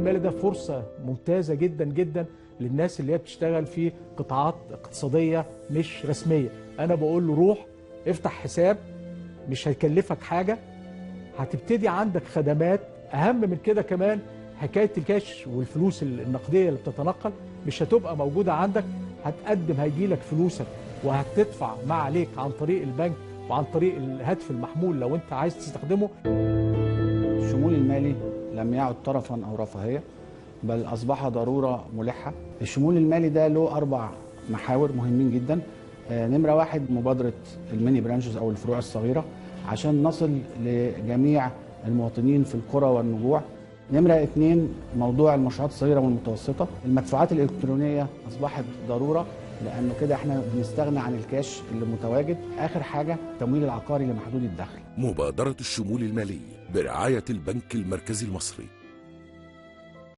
المالي ده فرصة ممتازة جدا جدا للناس اللي هي بتشتغل في قطاعات اقتصادية مش رسمية. أنا بقول له روح افتح حساب، مش هيكلفك حاجة، هتبتدي عندك خدمات أهم من كده كمان. حكاية الكاش والفلوس النقدية اللي بتتنقل مش هتبقى موجودة عندك، هتقدم هيجيلك فلوسك وهتدفع ما عليك عن طريق البنك وعن طريق الهاتف المحمول لو انت عايز تستخدمه. الشمول المالي لم يعد طرفا أو رفاهية، بل أصبح ضرورة ملحة. الشمول المالي ده له 4 محاور مهمين جدا. نمرة 1 مبادرة الميني برانشز أو الفروع الصغيرة عشان نصل لجميع المواطنين في القرى والنجوع. نمرة 2 موضوع المشروعات الصغيرة والمتوسطة. المدفوعات الإلكترونية أصبحت ضرورة لأنه كده احنا بنستغنى عن الكاش اللي متواجد. آخر حاجة التمويل العقاري لمحدود الدخل. مبادرة الشمول المالي برعاية البنك المركزي المصري.